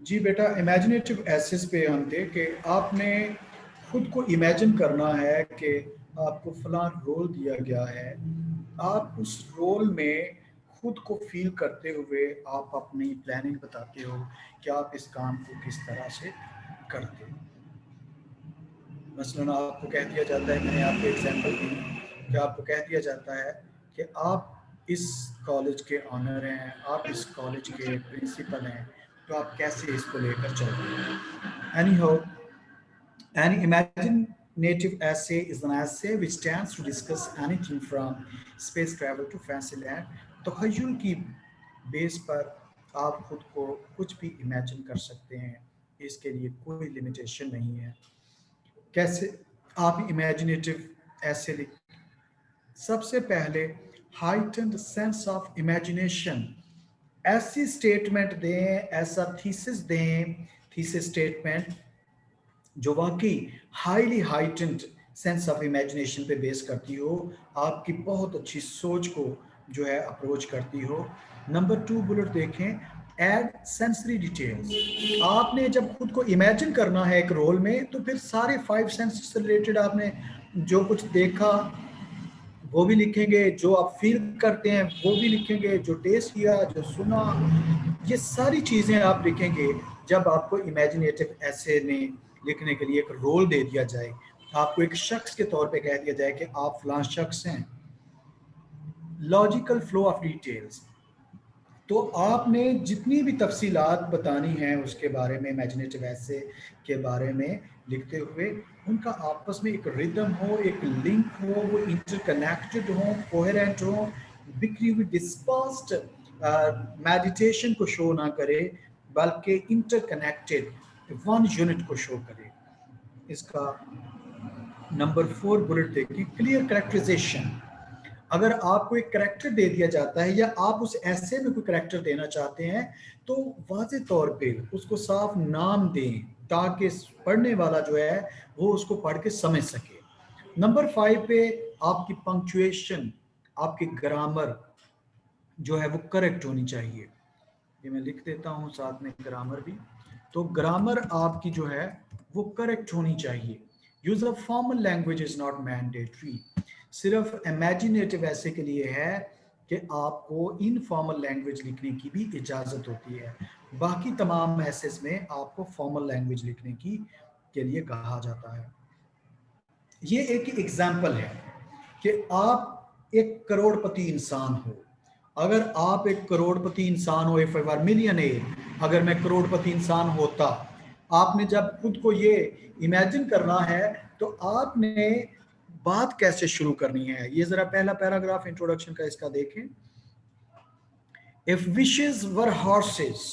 जी बेटा, imaginative assess पे हम थे कि आपने खुद को इमेजिन करना है कि आपको फलां रोल दिया गया है। आप उस रोल में खुद को फील करते हुए आप अपनी प्लानिंग बताते हो कि आप इस काम को किस तरह से करते हो। मसलन आपको कह दिया जाता है, मैंने आपको एग्जांपल दी कि आपको कह दिया जाता है कि आप इस कॉलेज के ऑनर हैं, आप इस कॉलेज के प्रिंसिपल हैं, तो आप कैसे इसको लेकर चलते हैं। Any how, an imaginative essay is an essay which stands to discuss anything from space travel to fancy land. तखय्युल की बेस पर आप खुद को कुछ भी इमेजिन कर सकते हैं, इसके लिए कोई लिमिटेशन नहीं है। कैसे आप इमेजिनेटिव ऐसे लिख, सबसे पहले हाइटेंड सेंस ऑफ इमेजिनेशन, ऐसी स्टेटमेंट दें, ऐसा थीसिस दें, थीसिस स्टेटमेंट जो वाकई highly heightened sense of imagination पे बेस करती हो, आपकी बहुत अच्छी सोच को जो है अप्रोच करती हो। नंबर 2 बुलेट देखें, एड सेंसरी डिटेल्स। आपने जब खुद को इमेजिन करना है एक रोल में, तो फिर सारे 5 सेंसेस से रिलेटेड आपने जो कुछ देखा वो भी लिखेंगे, जो आप फील करते हैं वो भी लिखेंगे, जो टेस्ट किया, जो सुना, ये सारी चीज़ें आप लिखेंगे। जब आपको इमेजिनेटिव ऐसे में लिखने के लिए एक रोल दे दिया जाए, आपको एक शख्स के तौर पे कह दिया जाए कि आप फलां शख्स हैं, लॉजिकल फ्लो ऑफ डिटेल्स, तो आपने जितनी भी तफसीलात बतानी हैं उसके बारे में, इमेजिनेटिव ऐसे के बारे में लिखते हुए, उनका आपस में एक रिदम हो, एक लिंक हो, वो इंटरकनेक्टेड हो, कोहेरेंट हो, बिखरी हुई डिस्पर्स्ड मेडिटेशन को शो ना करे, बल्कि इंटरकनेक्टेड वन यूनिट को शो करे। इसका नंबर 4 बुलेट देखिए, क्लियर करेक्टराइजेशन। अगर आपको एक करेक्टर दे दिया जाता है या आप उस ऐसे में कोई करेक्टर देना चाहते हैं, तो वाज़े तौर पे उसको साफ नाम दें ताकि पढ़ने वाला जो है वो उसको पढ़ के समझ सके। नंबर 5 पे आपकी पंक्चुएशन, आपकी ग्रामर जो है वो करेक्ट होनी चाहिए। ये मैं लिख देता हूँ साथ में ग्रामर भी। तो ग्रामर आपकी जो है वो करेक्ट होनी चाहिए। Use of formal language is not mandatory, सिर्फ इमेजिनेटिव ऐसे के लिए है कि आपको इनफॉर्मल लैंग्वेज लिखने की भी इजाज़त होती है। बाकी तमाम एसेस में आपको फॉर्मल लैंग्वेज लिखने की के लिए कहा जाता है। ये एक एग्जाम्पल है कि आप एक करोड़पति इंसान हो। अगर आप एक करोड़पति इंसान हो, इफ आई वर मिलियनेयर, अगर मैं करोड़पति इंसान होता, आपने जब खुद को ये इमेजिन करना है, तो आपने बात कैसे शुरू करनी है। ये जरा पहला पैराग्राफ इंट्रोडक्शन का इसका देखें। इफ विशेस वर हॉर्सेस,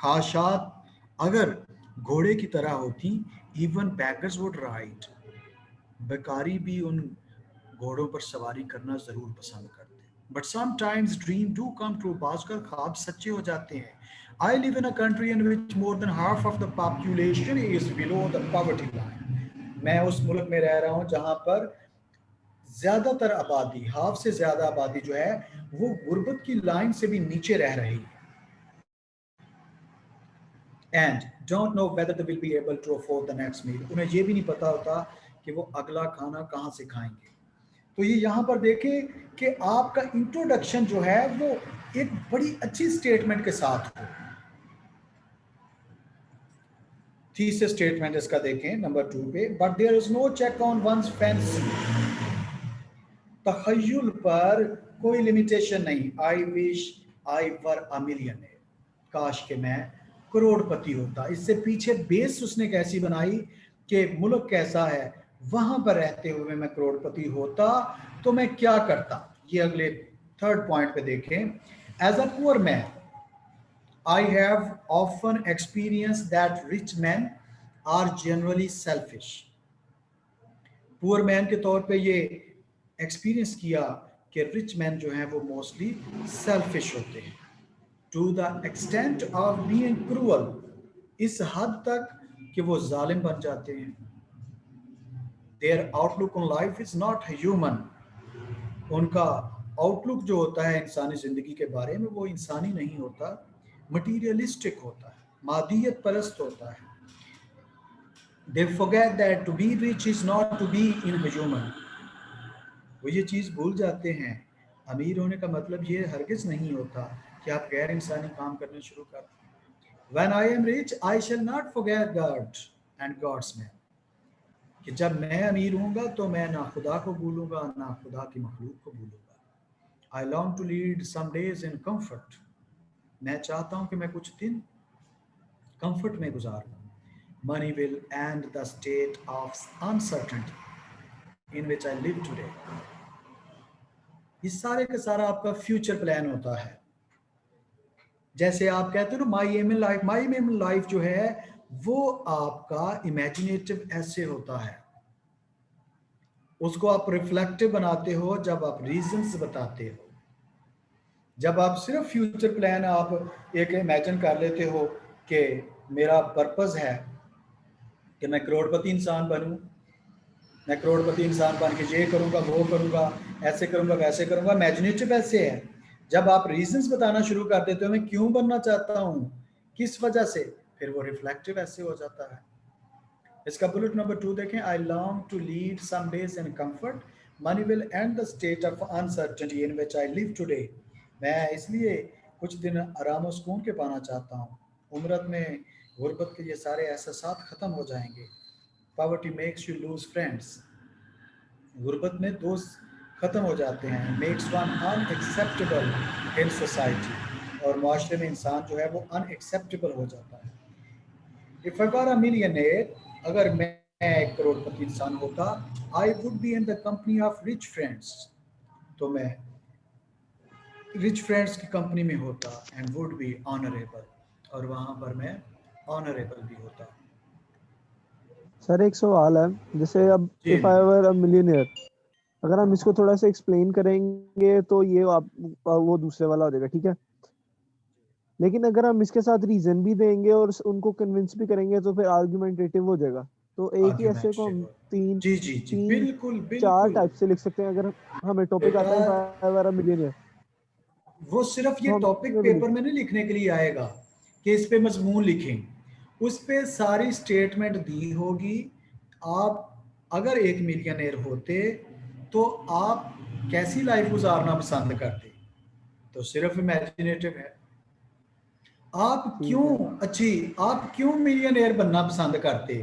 ख्वाहिशात अगर घोड़े की तरह होती, इवन बैगर्स वुड राइड, बेकारी भी उन घोड़ों पर सवारी करना जरूर पसंद करते। But sometimes dream do come true, बाज़ ख्वाब सच्चे हो जाते हैं। I live in a country in which more than half of the population is below the poverty line. मैं उस मुल्क में रह रहा हूँ जहाँ पर ज्यादातर आबादी, हाफ से ज्यादा आबादी जो है वो गुर्बत की लाइन से भी नीचे रह रही है। And don't know whether they will be able to afford the next meal, उन्हें ये भी नहीं पता होता कि वो अगला खाना कहाँ से खाएंगे। तो ये यहाँ पर देखें कि आपका इंट्रोडक्शन जो है वो एक बड़ी अच्छी स्टेटमेंट के साथ हो। थीसिस स्टेटमेंट इसका देखें नंबर 2 पे, but there is no check on one's fancy, तखय्युल पर कोई लिमिटेशन नहीं। I wish I were a millionaire, काश के मैं करोड़पति होता। इससे पीछे बेस उसने कैसी बनाई कि मुल्क कैसा है, वहां पर रहते हुए मैं करोड़पति होता तो मैं क्या करता। ये अगले 3rd पॉइंट पे देखें। As a poor man I have often experience that rich man are generally selfish. Poor man के तौर पे ये एक्सपीरियंस किया कि रिच मैन जो हैं वो मोस्टली सेल्फिश होते हैं। To the extent of being cruel, इस हद तक कि वो जालिम बन जाते हैं। Their outlook on life is not human, उनका आउटलुक जो होता है इंसानी जिंदगी के बारे में वो इंसानी नहीं होता, मटीरियलिस्टिक होता है। मादियत परस्त होता है। They forget that to be rich is not to be inhuman. वो ये चीज़ भूल जाते हैं, अमीर होने का मतलब ये हरगिज़ नहीं होता कि आप गैर इंसानी काम करना शुरू कर दें। When I am rich, I shall not forget God and God's man. कि जब मैं अमीर होऊंगा तो मैं ना खुदा को भूलूंगा ना खुदा की मखलूक को भूलूंगा। I long to lead some days in comfort. मैं चाहता हूं कि मैं कुछ दिन कंफर्ट में गुजारूं। Money will end the state of uncertainty in which I live today. ये सारे का सारा आपका फ्यूचर प्लान होता है। जैसे आप कहते हो ना my aim in life, my aim in life जो है वो आपका इमेजिनेटिव ऐसे होता है, उसको आप रिफ्लेक्टिव बनाते हो जब आप रीजंस बताते हो। जब आप सिर्फ फ्यूचर प्लान आप एक इमेजिन कर लेते हो कि मेरा पर्पस है कि मैं करोड़पति इंसान बनूं, मैं करोड़पति इंसान बन के ये करूंगा वो करूंगा ऐसे करूंगा वैसे करूंगा, इमेजिनेटिव ऐसे है। जब आप रीजंस बताना शुरू कर देते हो मैं क्यों बनना चाहता हूं, किस वजह से, फिर वो रिफ्लेक्टिव ऐसे हो जाता है। इसका बुलेट नंबर 2 देखें, I long to lead some days in comfort, money will end the state of uncertainty in which I live today. मैं इसलिए कुछ दिन आराम और सुकून के पाना चाहता हूँ, उम्रत में गुर्बत के ये सारे एहसास खत्म हो जाएंगे। Poverty makes you lose friends, गुर्बत में दोस्त ख़त्म हो जाते हैं। Makes one unacceptable in society, और माशरे में इंसान जो है वो अनएक्सेप्टेबल हो जाता है। If I were a millionaire, अगर मैं एक करोड़पति इंसान होता, I would be in the company of rich friends, तो मैं रिच फ्रेंड्स की कंपनी में होता, एंड वुड बी ऑनरेबल, और वहां पर मैं ऑनरेबल भी होता। सर एक सवाल है, जैसे अब जी if I were a millionaire, अगर हम इसको थोड़ा सा एक्सप्लेन करेंगे तो ये आप वो दूसरे वाला हो जाएगा, ठीक है। लेकिन अगर हम इसके साथ रीजन भी देंगे और उनको कन्विंस भी करेंगे तो फिर आर्गुमेंटेटिव हो जाएगा। तो एक ही ऐसे को हम आर्ग्यूमेंटेटिव, तीन जी जी जी, तीन बिल्कुल चार बिल्कुल। टाइप से लिख सकते हैं। अगर हमें टॉपिक बेटा आता है if I were a millionaire, वो सिर्फ ये तो हम टॉपिक इसमें भी लिख पेपर में नहीं लिखने के लिए आएगा कि इस पे मजमून लिखें, उस पे सारी स्टेटमेंट दी होगी। आप अगर एक मिलियनेयर होते तो आप कैसी लाइफ गुजारना पसंद करते, तो सिर्फ इमेजिनेटिव है। आप ठीक क्यों है। अच्छी आप क्यों मिलियनेयर बनना पसंद करते,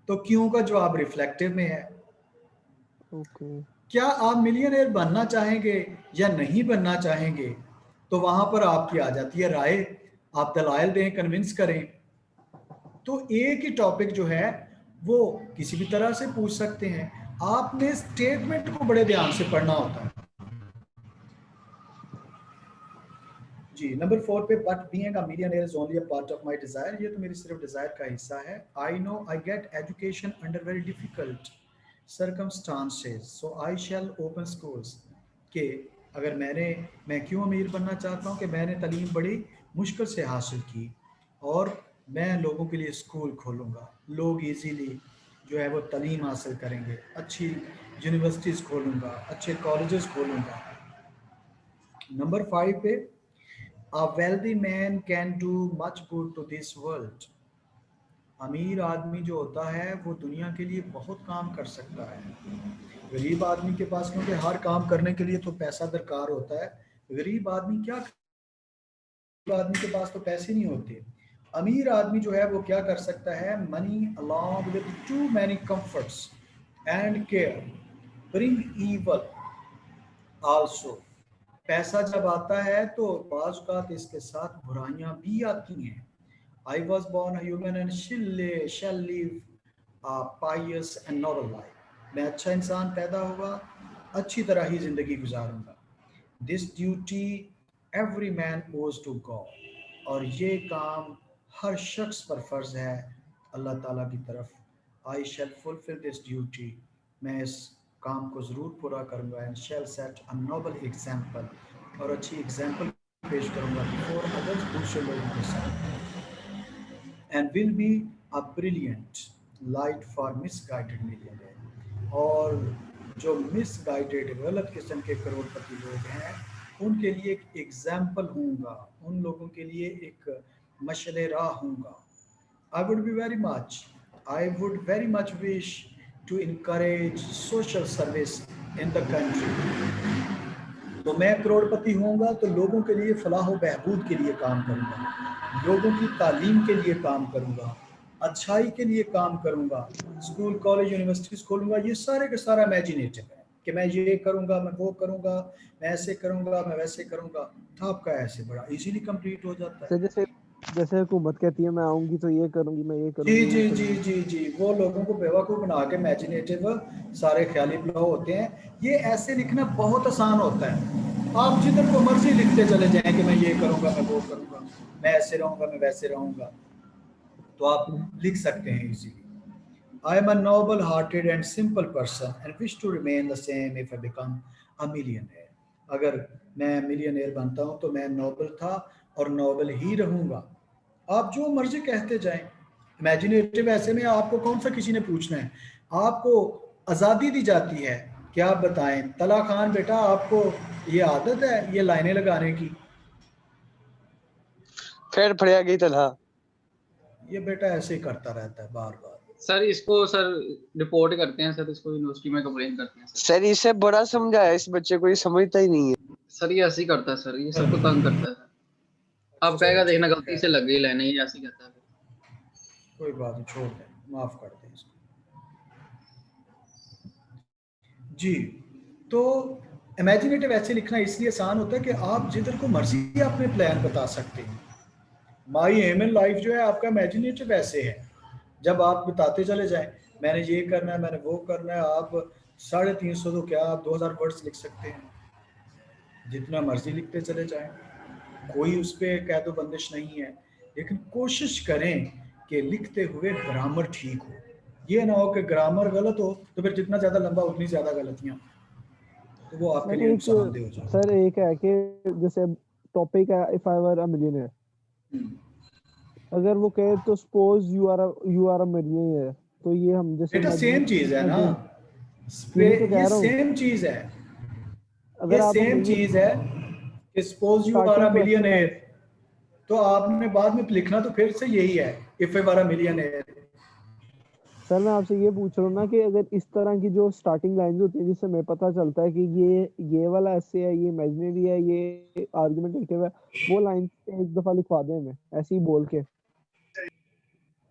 तो क्यों का जवाब रिफ्लेक्टिव में है। ओके। क्या आप मिलियनेयर बनना चाहेंगे या नहीं बनना चाहेंगे, तो वहां पर आपकी आ जाती है राय, आप दलाइल दें, कन्विंस करें। तो एक ही टॉपिक जो है वो किसी भी तरह से पूछ सकते हैं, आपने स्टेटमेंट को बड़े ध्यान से पढ़ना होता है। जी नंबर 4 पे, but being a millionaire is only a part of my desire, ये तो मेरी सिर्फ डिजायर का हिस्सा है। I know I get education under very difficult circumstances so I shall open schools, कि अगर मैं क्यों अमीर बनना चाहता हूँ कि मैंने तालीम बड़ी मुश्किल से हासिल की, और मैं लोगों के लिए स्कूल खोलूँगा, लोग इजीली जो है वो तालीम हासिल करेंगे, अच्छी यूनिवर्सिटीज़ खोलूँगा, अच्छे कॉलेजेस खोलूँगा। नंबर 5 पे, a wealthy man can do much good to this world, अमीर आदमी जो होता है वो दुनिया के लिए बहुत काम कर सकता है। गरीब आदमी के पास क्योंकि हर काम करने के लिए तो पैसा दरकार होता है, गरीब आदमी क्या, गरीब आदमी के पास तो पैसे नहीं होते। अमीर आदमी जो है वो क्या कर सकता है, money along with two many comforts and care bring evil also, पैसा जब आता है तो बाज़ औक़ात इसके साथ बुराइयां भी आती हैं। I was born a human and shall live a pious and noble life. मैं अच्छा इंसान पैदा हुआ, अच्छी तरह ही जिंदगी गुजारूंगा। This duty every man owes to God, और ये काम हर शख्स पर फर्ज है अल्लाह ताला की तरफ। I shall fulfill this duty, मैं इस काम को ज़रूर पूरा करूंगा। And shall set a noble example, और अच्छी एग्जाम्पल पेश करूंगा before others, दूसरे लोगों के साथ। and will be a brilliant light for misguided millionaire, और जो मिसगाइडेड गलत किस्म के करोड़पति लोग हैं उनके लिए एक एग्जाम्पल होऊंगा, उन लोगों के लिए एक मशले राह हूँगा। I would be very much, I would very much wish to encourage social service in the country। तो मैं करोड़पति होऊंगा तो लोगों के लिए फलाह व बहबूद के लिए काम करूंगा, लोगों की तालीम के लिए काम करूंगा, अच्छाई के लिए काम करूंगा, स्कूल कॉलेज यूनिवर्सिटीज खोलूंगा। ये सारे का सारा इमेजिनेटिव है कि मैं ये करूंगा, मैं वो करूंगा, मैं ऐसे करूंगा, मैं वैसे करूंगा। तो आपका ऐसे बड़ा इजीली कंप्लीट हो जाता है। सर जैसे जैसे हुकूमत कहती है मैं आऊंगी तो ये करूंगी, मैं ये जी करूंगी, वो जी जी करूंगी। जी जी, वो लोगों को बेवकूफ़ बना के इमेजिनेटिव सारे ख्याली पुलाव होते हैं। ये ऐसे लिखना बहुत आसान होता है। आप जिधर को मर्जी लिखते चले जाएं कि मैं ये करूंगा, मैं वो करूंगा, मैं ऐसे रहूंगा, मैं वैसे रहूंगा, तो आप लिख सकते हैं easily. I am a noble hearted and simple person and wish to remain the same if I become a millionaire। अगर मैं मिलियनेयर बनता हूं तो मैं नोबल था और नोबल ही रहूंगा। आप जो मर्जी कहते जाएं। इमेजिनेटिव ऐसे में आपको कौन सा किसी ने पूछना है, आपको आज़ादी दी जाती है कि आप बताएं। तला खान बेटा, आपको ये आदत है ये लाइनें लगाने की? फिर फड़िया गई तला। ये बेटा ऐसे ही करता रहता है बार बार। सर इसको सर रिपोर्ट करते हैं सर, इसको यूनिवर्सिटी में कंप्लेन करते हैं सर इसे बड़ा समझाया, इस बच्चे को ये समझता ही नहीं है। सर ये ऐसे ही करता है सर, ये सबको तंग करता है सर। अब कहेगा देखना गलती से लग गई लाइन, ये ऐसे ही कहता है। कोई बात नहीं, छोड़ दें, माफ कर दें इसको। जी, तो इमेजिनेटिव ऐसे लिखना इसलिए आसान होता है कि आप जिधर को मर्जी अपने प्लान बता सकते हैं। माई एम इन लाइफ जो है आपका इमेजिनेटिव ऐसे है, जब आप बताते चले जाएं मैंने ये करना है, मैंने वो करना है। आप 350 तो क्या आप 2000 वर्ड्स लिख सकते हैं, जितना मर्जी लिखते चले जाएं, कोई उस पर कह दो बंदिश नहीं है। लेकिन कोशिश करें कि लिखते हुए ग्रामर ठीक हो। ये ना हो कि ग्रामर गलत हो तो फिर जितना ज़्यादा लंबा उतनी ज़्यादा गलतियाँ, तो वो आपके लिए नुकसानदेह हो जाए। सर एक है कि जैसे टॉपिक है if I were a millionaire, अगर वो कहे तो suppose you are a millionaire, तो ये हम जैसे बेटा सेम चीज है ना, ये सेम चीज है, अगर ये आप सेम चीज है कि suppose you are a millionaire, तो आपने बाद में लिखना तो फिर से यही है if I were a millionaire. Sir मैं आपसे ये पूछ रहा हूँ ना कि अगर इस तरह की जो स्टार्टिंग लाइंस होती है जिससे हमें पता चलता है कि ये वाला ऐसे है, ये इमेजिनरी है, ये आर्गुमेंटेटिव है, वो लाइन एक दफा लिखवा दें हमें ऐसे ही बोल के।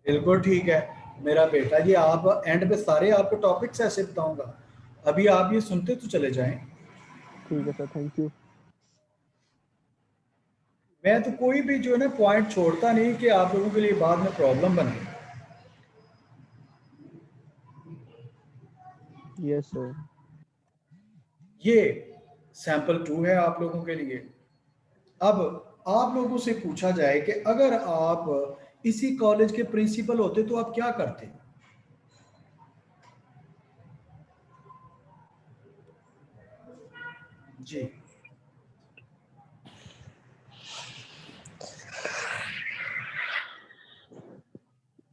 बिल्कुल ठीक है मेरा बेटा, ये आप एंड पे सारे आपको टॉपिक्स ऐसे बताऊंगा, अभी आप ये सुनते तो चले जाएं। ठीक है सर, थैंक यू। मैं तो कोई भी जो है ना पॉइंट छोड़ता नहीं कि आप लोगों के लिए बाद में प्रॉब्लम बने। Yes sir. ये सैंपल 2 है आप लोगों के लिए। अब आप लोगों से पूछा जाए कि अगर आप इसी कॉलेज के प्रिंसिपल होते तो आप क्या करते? जी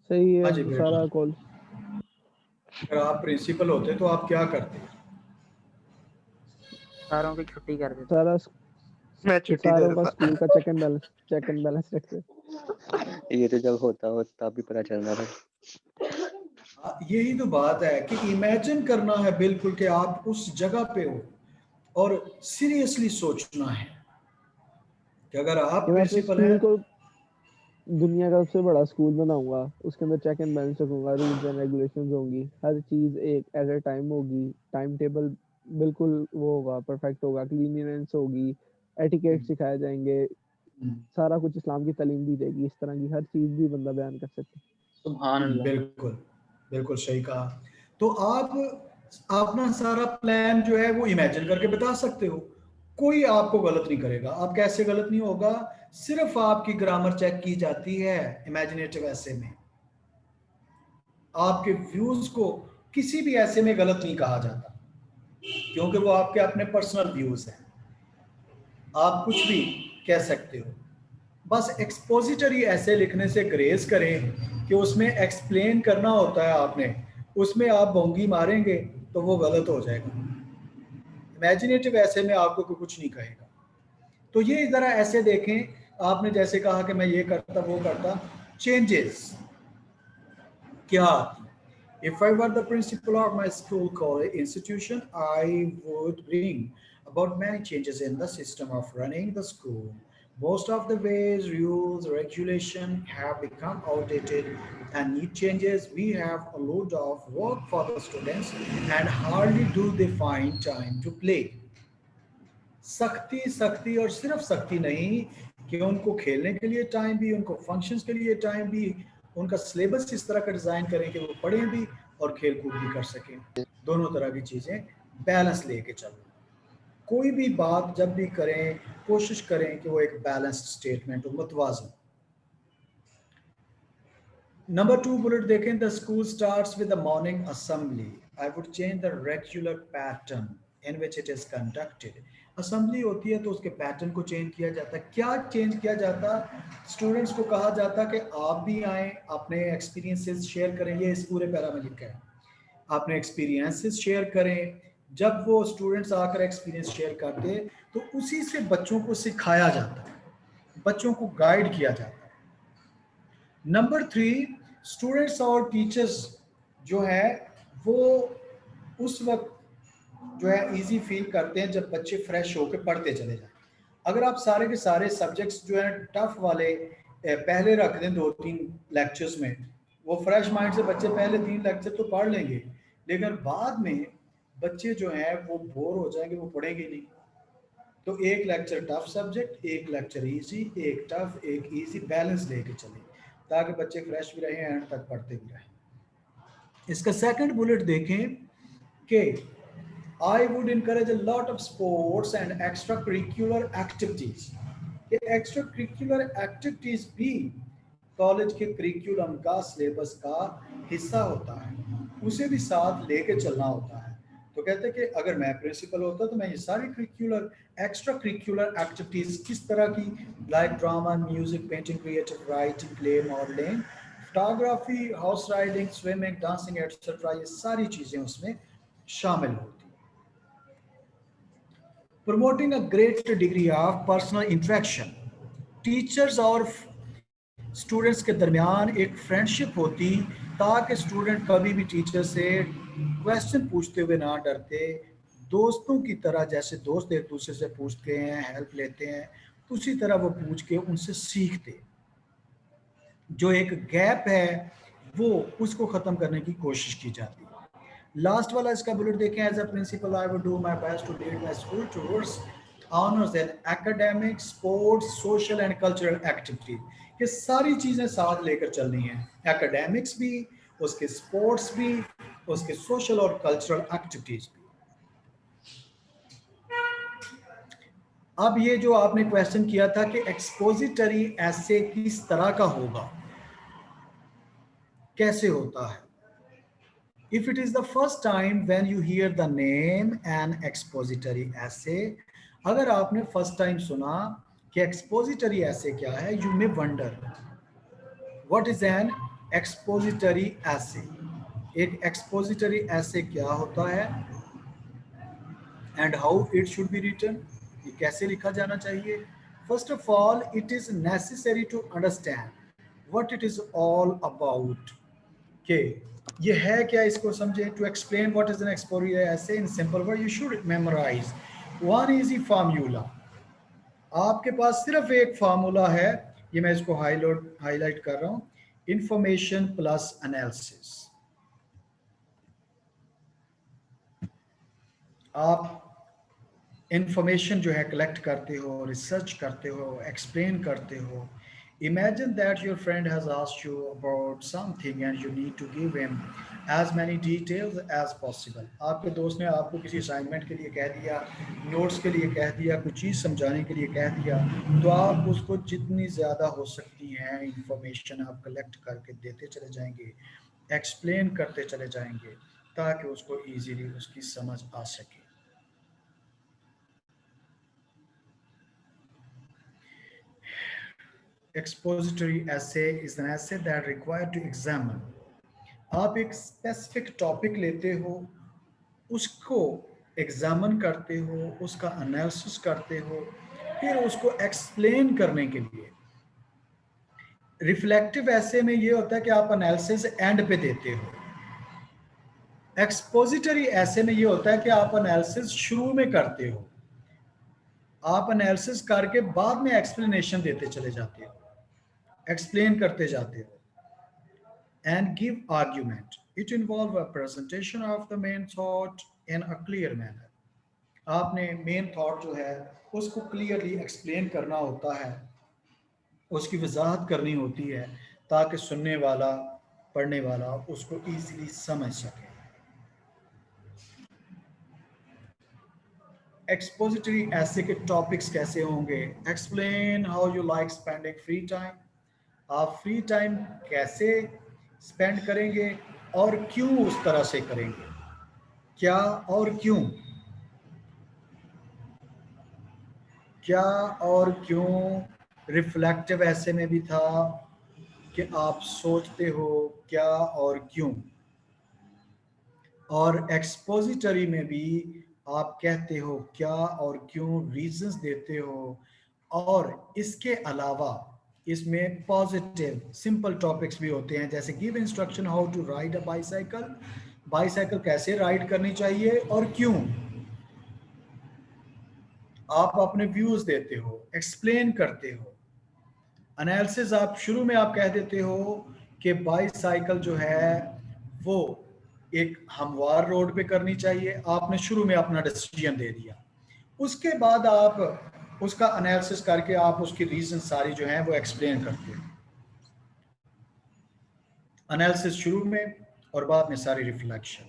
सही हाँ जी है बेटा, सारा कॉल। अगर आप प्रिंसिपल होते तो आप क्या करते? सारों की छुट्टी कर देते। सारा मैं छुट्टी दे सारों का रहा स्कूल का चेक एंड बैलेंस रखते। ये तो जब होता हो तब भी पता चलना था। यही तो बात है कि इमेजिन करना है बिल्कुल कि आप उस जगह पे हो और सीरियसली सोचना है कि अगर आप मैं अपने प्रिंसिपल हैं। स्कूल को दुनिया का सबसे बड़ा स्कूल बनाऊंगा, उसके अंदर चेक एंड बैलेंस रखूंगा, रूल्स एंड रेगुलेशंस होंगी, हर चीज एक एट अ टाइम होगी, टाइम टेबल बिल्कुल वो होगा, परफेक्ट होगा, क्लीनिनेस होगी, एटिकेट सिखाए जाएंगे, सारा कुछ इस्लाम की तालीम दी जाएगी। इस तरह की हर चीज भी बंदा बयान कर सकता है। सुभान अल्लाह। बिल्कुल बिल्कुल सही कहा। तो आप अपना सारा प्लान जो है वो इमेजिन करके बता सकते हो, कोई आपको गलत नहीं करेगा। आप कैसे गलत नहीं होगा, सिर्फ आपकी ग्रामर चेक की जाती है इमेजिनेटिव ऐसे में। आपके व्यूज को किसी भी ऐसे में गलत नहीं कहा जाता क्योंकि वो आपके अपने पर्सनल व्यूज हैं, आप कुछ भी कह सकते हो। बस एक्सपोजिटरी ऐसे लिखने से ग्रेज करें कि उसमें एक्सप्लेन करना होता है आपने, उसमें आप बोंगी मारेंगे तो वो गलत हो जाएगा। इमेजिनेटिव ऐसे में आपको कुछ नहीं कहेगा। तो ये ज़रा ऐसे देखें आपने जैसे कहा कि मैं ये करता वो करता, चेंजेस क्या आती? If I were the principal of my school, college, institution, I would bring about many changes in the system of running the school. Most of the ways, rules, regulation have become outdated and need changes. We have a load of work for the students and hardly do they find time to play. सख्ती सख्ती और सिर्फ सख्ती नहीं कि उनको खेलने के लिए टाइम भी, उनको फंक्शंस के लिए टाइम भी, उनका सिलेबस इस तरह का डिज़ाइन करें कि वो पढ़ें भी और खेल कूद भी कर सकें। दोनों तरह की चीज़ें बैलेंस लेके चलना। कोई भी बात जब भी करें कोशिश करें कि वो एक बैलेंस्ड स्टेटमेंट हो, मुतवाज़न। नंबर 2 बुलेट देखें, the school starts with the morning assembly. I would change the regular pattern in which it is conducted. Assembly होती है तो उसके पैटर्न को चेंज किया जाता है। क्या चेंज किया जाता? स्टूडेंट्स को कहा जाता कि आप भी आएँ, अपने एक्सपीरियंसेस शेयर करें। ये इस पूरे पैरा में लिखा है, अपने एक्सपीरियंसेस शेयर करें। जब वो स्टूडेंट्स आकर एक्सपीरियंस शेयर करते तो उसी से बच्चों को सिखाया जाता है, बच्चों को गाइड किया जाता है। नंबर 3, स्टूडेंट्स और टीचर्स जो है वो उस वक्त जो है इजी फील करते हैं जब बच्चे फ्रेश होकर पढ़ते चले जाएं। अगर आप सारे के सारे सब्जेक्ट्स जो हैं टफ वाले पहले रख दें 2-3 लेक्चर्स में, वो फ्रेश माइंड से बच्चे पहले 3 लेक्चर तो पढ़ लेंगे, लेकिन बाद में बच्चे जो हैं वो बोर हो जाएंगे, वो पढ़ेंगे नहीं। तो एक लेक्चर टफ सब्जेक्ट, एक लेक्चर इजी, एक टफ एक इजी, बैलेंस लेके चलें ताकि बच्चे फ्रेश भी रहें, एंड तक पढ़ते भी रहें। इसका सेकंड बुलेट देखें कि I would encourage a lot of sports and extracurricular activities. ये extracurricular activities भी कॉलेज के करिकुलम का, सिलेबस का हिस्सा होता है, उसे भी साथ लेके चलना होता है। तो कहते हैं कि अगर मैं प्रिंसिपल होता तो मैं ये सारी करिकुलर एक्स्ट्रा करिकुलर एक्टिविटीज़ किस तरह की, like drama, music, painting, creative writing, play, modelling, photography, horse riding, swimming, dancing etcetera, ये सारी चीज़ें उसमें शामिल होती। Promoting a greater degree of personal interaction. Teachers और स्टूडेंट्स के दरमियान एक फ्रेंडशिप होती ताकि स्टूडेंट कभी भी टीचर से क्वेश्चन पूछते हुए ना डरते, दोस्तों की तरह, जैसे दोस्त एक दूसरे से पूछते हैं, हेल्प लेते हैं, तो उसी तरह वो पूछ के उनसे सीखते। जो एक गैप है वो उसको ख़त्म करने की कोशिश की जाती है। लास्ट वाला इसका बुलेट देखें, as a principal I would do my best to lead my school towards honours in academic, sports, social and cultural activities. ये सारी चीज़ें साथ लेकर चलनी है, एकेडमिक्स भी, उसके स्पोर्ट्स भी, उसके सोशल और कल्चरल एक्टिविटीज भी। अब ये जो आपने क्वेश्चन किया था कि एक्सपोजिटरी ऐसे किस तरह का होगा, कैसे होता है? If it is the first time when you hear the name an expository essay, अगर आपने फर्स्ट टाइम सुना कि एक्सपोजिटरी ऐसे क्या है, you may wonder what is an expository essay. एक एक्सपोजिटरी ऐसे क्या होता है and how it should be written, ये कैसे लिखा जाना चाहिए? First of all, it is necessary to understand what it is all about. के ये है क्या, इसको समझें। To explain what is an expository essay in simple word, you should memorise one easy formula. आपके पास सिर्फ एक फार्मूला है, ये मैं इसको हाईलाइट कर रहा हूं, इंफॉर्मेशन प्लस एनालिसिस। आप इंफॉर्मेशन जो है कलेक्ट करते हो, रिसर्च करते हो, एक्सप्लेन करते हो। Imagine that your friend has asked you about something and you need to give him as many details as possible. आपके दोस्त ने आपको किसी असाइनमेंट के लिए कह दिया, नोट्स के लिए कह दिया, कुछ चीज़ समझाने के लिए कह दिया, तो आप उसको जितनी ज़्यादा हो सकती हैं इंफॉर्मेशन आप कलेक्ट करके देते चले जाएंगे, एक्सप्लेन करते चले जाएंगे ताकि उसको ईजीली उसकी समझ आ सके। Expository essay is an essay that required to examine. आप एक स्पेसिफिक टॉपिक लेते हो, उसको एग्जामिन करते हो, उसका एनालिसिस करते हो, फिर उसको एक्सप्लेन करने के लिए। रिफ्लेक्टिव ऐसे में ये होता है कि आप एनालिसिस एंड पे देते हो। एक्सपोजिटरी ऐसे में ये होता है कि आप एनालिसिस शुरू में करते हो, आप एनालिसिस करके बाद में एक्सप्लेनेशन देते चले जाते हो, एक्सप्लेन करते जाते हो। And give argument, it involve a presentation of the main thought in a clear manner. आपने मेन थॉट जो है उसको क्लियरली एक्सप्लेन करना होता है, उसकी वजाहत करनी होती है, ताकि सुनने वाला, पढ़ने वाला उसको इजीली समझ सके। एक्सपोजिटरी ऐसे के टॉपिक्स कैसे होंगे? Explain how you like spending free time. आप फ्री टाइम कैसे स्पेंड करेंगे और क्यों उस तरह से करेंगे, क्या और क्यों, क्या और क्यों। रिफ्लेक्टिव ऐसे में भी था कि आप सोचते हो क्या और क्यों, और एक्सपोजिटरी में भी आप कहते हो क्या और क्यों, रीजंस देते हो। और इसके अलावा इसमें पॉजिटिव सिंपल टॉपिक्स भी होते हैं, जैसे give instruction how to ride a bicycle, bicycle कैसे राइड करनी चाहिए और क्यों। आप अपने व्यूज देते हो, एक्सप्लेन करते हो। एनालिसिस आप शुरू में आप कह देते हो कि बाईसाइकिल जो है वो एक हमवार रोड पे करनी चाहिए, आपने शुरू में अपना डिसीजन दे दिया। उसके बाद आप उसका एनालिसिस करके आप उसकी रीजन सारी जो है वो एक्सप्लेन करते हो। एनालिसिस शुरू में और बाद में सारी reflection.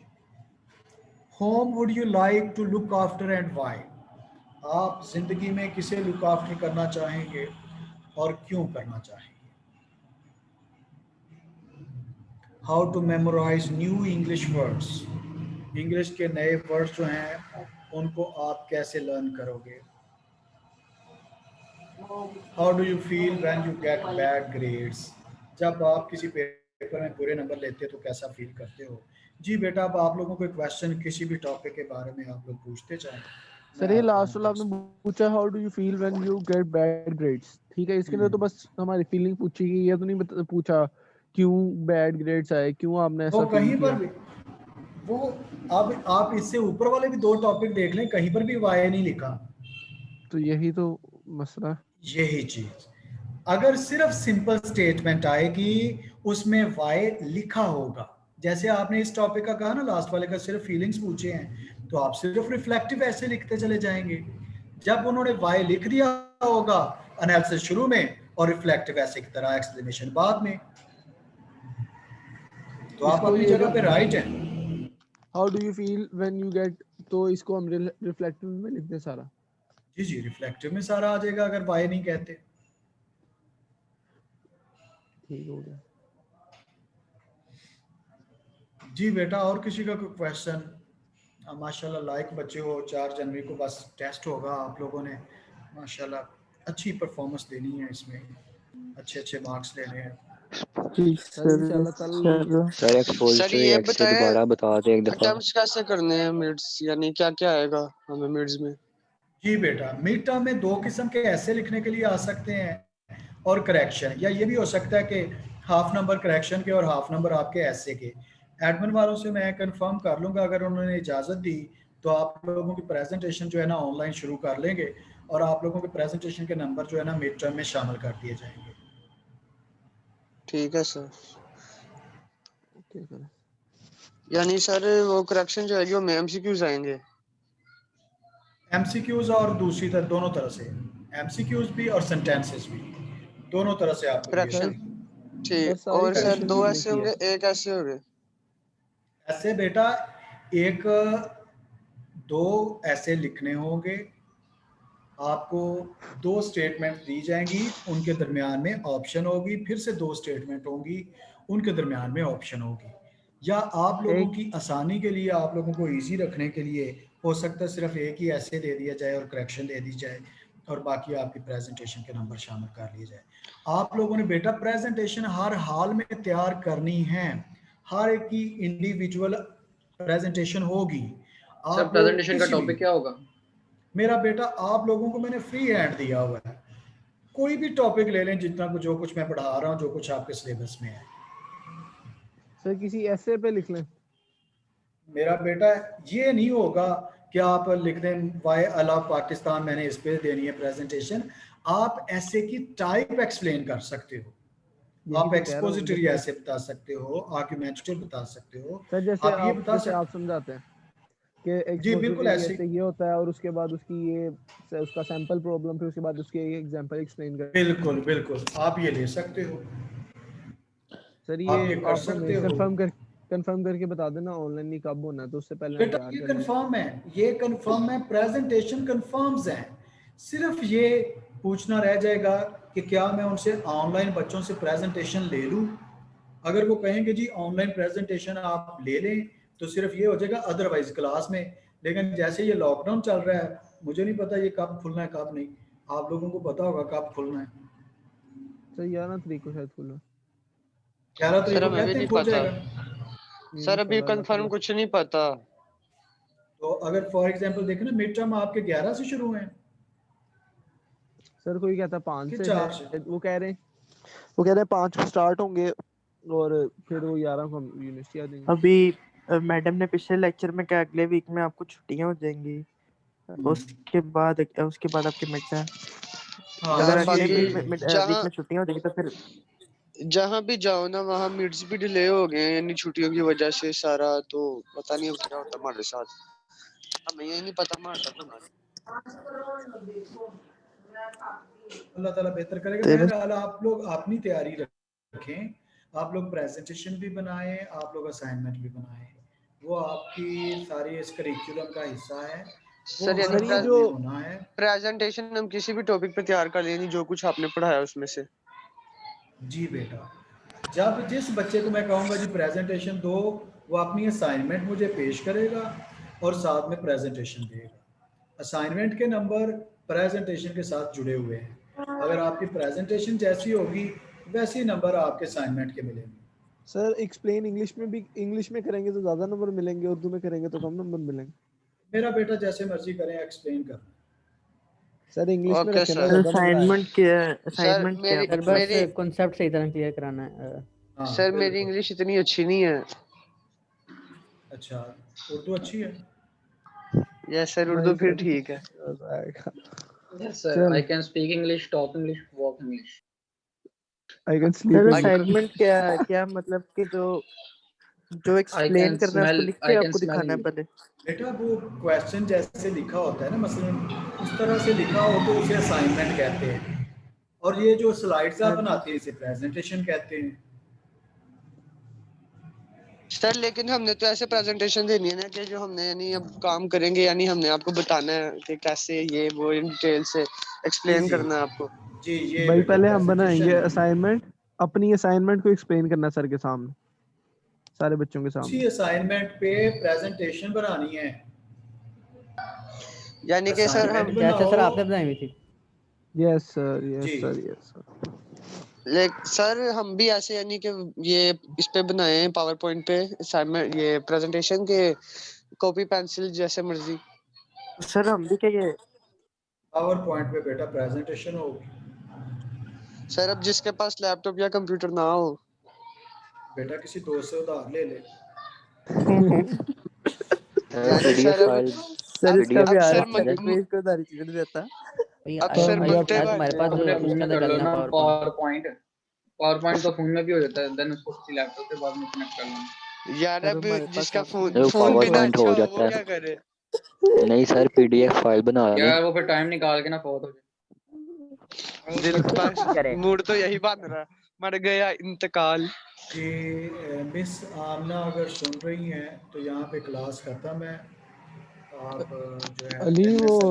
Whom would you like to look after and why. आप जिंदगी में किसे लुक आफ्टर करना चाहेंगे और क्यों करना चाहेंगे। How to memorise new English words, English के नए वर्ड्स जो हैं उनको आप कैसे लर्न करोगे। How do you feel when you get bad grades, जब आप किसी पेपर में बुरे नंबर लेते हो तो कैसा फील करते हो। जी बेटा, अब आप लोगों को क्वेश्चन किसी भी टॉपिक के बारे में आप लोग पूछते चाहें। सर ये लास्ट वाला आपने पूछा how do you feel when you get bad grades, ठीक है, इसके अंदर तो बस हमारी फीलिंग पूछी गई है, तो नहीं पूछा क्यों बैड ग्रेड्स आए, क्यों आपने ऐसा फील कहीं किया। पर भी वो, अब आप इससे ऊपर वाले भी दो टॉपिक देख लें, कहीं पर भी वाई नहीं लिखा। तो यही तो मसला। यही चीज, अगर सिर्फ सिंपल स्टेटमेंट आएगी उसमें वाई लिखा होगा। जैसे आपने इस टॉपिक का कहा ना, लास्ट वाले का सिर्फ फीलिंग्स पूछे हैं, तो आप सिर्फ रिफ्लेक्टिव ऐसे लिखते चले जाएंगे। जब उन्होंने वाई लिख दिया होगा एनालिसिस शुरू में और रिफ्लेक्टिव ऐसे की तरह एक्सप्लेनेशन बाद में, तो आप इसको अपनी ये जगह पे राइट हैं। How do you feel when you get, तो इसको हम रिफ्लेक्टिव में लिख दें सारा। जी जी, रिफ्लेक्टिव में सारा आ जाएगा अगर वाई नहीं कहते। ठीक हो गया। जी बेटा, और किसी का कोई क्वेश्चन? माशाल्लाह लाइक बच्चे हो, 4 जनवरी को बस टेस्ट होगा, आप लोगों ने माशाल्लाह अच्छी परफॉर्मेंस देनी है, इसमें अच्छे अच्छे मार्क्स लेने हैं। सर एक्सपोजिटरी ये एक्स से बताएं दोबारा बता दे एक दफा। अटेम्प्ट्स कैसे करने हैं मिड्स, यानी क्या क्या आएगा हमें मिड्स में। जी बेटा, मिड टर्म में 2 किस्म के ऐसे लिखने के लिए आ सकते हैं और करेक्शन, या ये भी हो सकता है कि हाफ नंबर करेक्शन के और हाफ नंबर आपके ऐसे के। एडमिन वालों से मैं कंफर्म कर लूंगा, अगर उन्होंने इजाज़त दी तो आप लोगों की प्रेजेंटेशन जो है ना ऑनलाइन शुरू कर लेंगे और आप लोगों के प्रेजेंटेशन के नंबर जो है ना मिड टर्म में शामिल कर दिए जाएंगे। ठीक है सर। Okay sir. यानी सर वो करेक्शन जो है वो में एमसीक्यूज आएंगे। एमसीक्यूज और दूसरी तरह, दोनों तरह से एमसीक्यूज भी और सेंटेंसेस भी, दोनों तरह से आपको ये करेक्शन ठीक, और सर 2 ऐसे होंगे एक ऐसे होंगे। ऐसे बेटा, एक 2 ऐसे लिखने होंगे, आपको 2 स्टेटमेंट दी जाएंगी, उनके दरमियान में ऑप्शन होगी, फिर से 2 स्टेटमेंट होंगी, उनके दरमियान में ऑप्शन होगी। या आप लोगों की आसानी के लिए, आप लोगों को इजी रखने के लिए हो सकता है सिर्फ एक ही ऐसे दे दिया जाए और करेक्शन दे दी जाए और बाकी आपकी प्रेजेंटेशन के नंबर शामिल कर लिए जाए। आप लोगों ने बेटा प्रेजेंटेशन हर हाल में तैयार करनी है, हर एक की इंडिविजुअल प्रेजेंटेशन होगी। सर आप लोग प्रेजेंटेशन का किसी भी टॉपिक क्या होगा? मेरा बेटा आप लोगों को मैंने फ्री हैंड दिया हुआ है, कोई भी टॉपिक ले लें, जितना जो कुछ मैं पढ़ा रहा हूँ, जो कुछ आपके सिलेबस में है। सर किसी ऐसे पे लिख लें। मेरा बेटा ये नहीं होगा कि आप लिख दें वाई अला पाकिस्तान, मैंने इस पे देनी है प्रेजेंटेशन। आप ऐसे की टाइप एक्सप्लेन कर सकते हो, यही आप तो कह रहा हूँ एक्सपोजिटरी जैसे ऐसे बता सकते हो, आर्गुमेंटेटिव बता सकते हो, सर जैसे आप ये आप बता सकते। समझाते हैं कि जी बिल्कुल एक्सपोजिटरी ऐसे, ऐसे ये होता है और उसके बाद उसकी ये उसका सैंपल प्रॉब्लम, फिर उसके बाद उसके एग्जांपल एक्सप्लेन कर। बिल्कुल बिल्कुल आप ये ले सकते हो, सर आप ये ये कर आप सकते हमें हो। कंफर्म करके बता देना ऑनलाइन ही कब होना है, तो उससे पहले हम बेटा तैयार ये कर लेंगे। कंफर्म है, ये कंफर्म है, प्रेजेंटेशन कंफर्म्स है। सिर्फ ये पूछना रह जाएगा कि क्या मैं उनसे ऑनलाइन बच्चों से प्रेजेंटेशन ले लूं। अगर वो कहेंगे जी ऑनलाइन प्रेजेंटेशन आप ले लें, तो सिर्फ ये हो जाएगा, अदरवाइज क्लास में। लेकिन जैसे ये लॉकडाउन चल रहा है, मुझे नहीं पता ये कब खुलना है कब नहीं, आप लोगों को पता होगा कब खुलना है। सर 11 तारीख को शायद खुला। 11 तारीख सर को हमें भी कहते नहीं हैं खुल पता जाएगा। सर, अभी इंशाल्लाह अल्लाह कंफर्म ताला। कुछ नहीं पता। तो अगर फॉर एग्जाम्पल देखें ना, मिड टर्म आपके 11 से शुरू हैं सर कोई कहता 5 कि से 4 से। है, वो कह रहे हैं 5 को स्टार्ट होंगे और फिर वो 11 को हम यूनिवर्सिटी आ जाएंगे। अभी मैडम ने पिछले लेक्चर में कहा अगले वीक में आपको छुट्टियां हो जाएंगी, उसके बाद आपके मिड है। हाँ अगर यार बस अगले बाकी यही वीक है। में वीक जहाँ में छुट्टियां हो जाएगी तो फिर जहाँ भी जाओ ना, वहाँ मिड्स भी डिले हो गए हैं, यानी छुट्टियों की वजह से सारा। तो पता नहीं अब क्या होता हमारे साथ, हमें ये नहीं पता हमारे साथ होना है। अल्लाह ताला बेहतर करेगा। तेरे बहरहाल आप लोग अपनी तैयारी रखें, आप लोग प्रेजेंटेशन भी बनाएं, आप लोग असाइनमेंट भी बनाएं, वो आपकी सारी इस करिकुलम का हिस्सा है, वो सर यानी हर सर ये हाल जो में होना है। प्रेजेंटेशन हम किसी भी टॉपिक पे तैयार कर लें, जो कुछ आपने पढ़ाया उसमें से। जी बेटा, जब जिस बच्चे को मैं कहूँगा जी प्रेजेंटेशन दो, वो अपनी असाइनमेंट मुझे पेश करेगा और साथ में प्रेजेंटेशन देगा। असाइनमेंट के नंबर प्रेजेंटेशन के साथ जुड़े हुए हैं, अगर आपकी प्रेजेंटेशन जैसी होगी वैसे ही नंबर आपके असाइनमेंट के मिलेंगे। सर एक्सप्लेन इंग्लिश में करेंगे तो ज्यादा नंबर मिलेंगे, उर्दू में करेंगे तो कम नंबर मिलेंगे। मेरा बेटा जैसे मर्जी करें, एक्सप्लेन करना। सर इंग्लिश में ओके रखे ना, सर। ज्यादा नंबर आएगा। सर असाइनमेंट क्या मेरी सर मतलब? बस मेरी कॉन्सेप्ट सही तरह क्लियर कराना है। हाँ सर मेरी बिल्कुल। इंग्लिश इतनी अच्छी नहीं है। अच्छा, उर्दू अच्छी है। यस सर, उर्दू नहीं फिर सर ठीक है। ज्यादा आएगा। Yes, sir. I चल can speak English, talk English, walk English. I can sleep sir I, English. Assignment क्या क्या मतलब कि जो I एक्सप्लेन can करना है smell. उसको लिख के I can आपको smell दिखाना है you. पहले? बेटा वो क्वेश्चन जैसे लिखा होता है ना, मसलन उस तरह से लिखा हो तो उसे असाइनमेंट कहते हैं, और ये जो स्लाइड्स आप बनाते हैं इसे प्रेजेंटेशन कहते हैं। सर लेकिन हमने तो ऐसे प्रेजेंटेशन देनी है ना कि जो हमने यानी अब काम करेंगे, यानी हमने आपको बताना है कि कैसे ये वो इन डिटेल से जी एक्सप्लेन जी करना है आपको। जी, ये भाई बेटा पहले हम प्रेजेंटेशन बनाएंगे है, असाइनमेंट, अपनी असाइनमेंट को एक्सप्लेन करना सर के सामने, सारे बच्चों के उसी सामने। असाइनमेंट पे प्रेजेंटेशन बनानी है। यानी कि सर असाइनमेंट हम जैसे बनाओ। सर आपने बनाई हुई थी। Yes sir ji yes sir yes sir. Sir हम भी ऐसे यानी कि ये इस पे बनाए हैं पावर पॉइंट पे असाइनमेंट, ये प्रेजेंटेशन के कॉपी पेंसिल जैसे मर्जी। सर हम भी क्या ये पावर पॉइंट पे बेटा प्रेजेंटेशन होगी। सर अब जिसके पास लैपटॉप या कंप्यूटर ना हो, बेटा किसी दोस्त से उधार ले ले। यानी पीडीएफ सर फाइल सर इसका भी अब पीडीएफ हाल सर है फाइल है। मैं इसको उधारी चीज नहीं देता। भाई अब सर सर मुझे बकते शायद तुम्हारे पास अपने उसके फोन में अंदर कर डाल लो लेना ना power point. Power point. Power point तो फोन में भी हो जाता है, देन उसको किसी लैपटॉप के बाद में कनेक्ट कर लो। यार सर अब हमारे पास जिसका फोन वो फोन पावर भी ना पॉइंट अच्छा हो हो वो जाता क्या है। करे। नहीं सर, पीडीएफ फाइल बना ले। यार वो फिर टाइम निकाल के ना फोन हो दिल पर करे मूड तो यही बन रहा, मर गया इंतकाल। जी मिस आमना अगर सुन रही हैं तो यहाँ पे क्लास खत्म है। आप जो है अली अटेंडेंस वो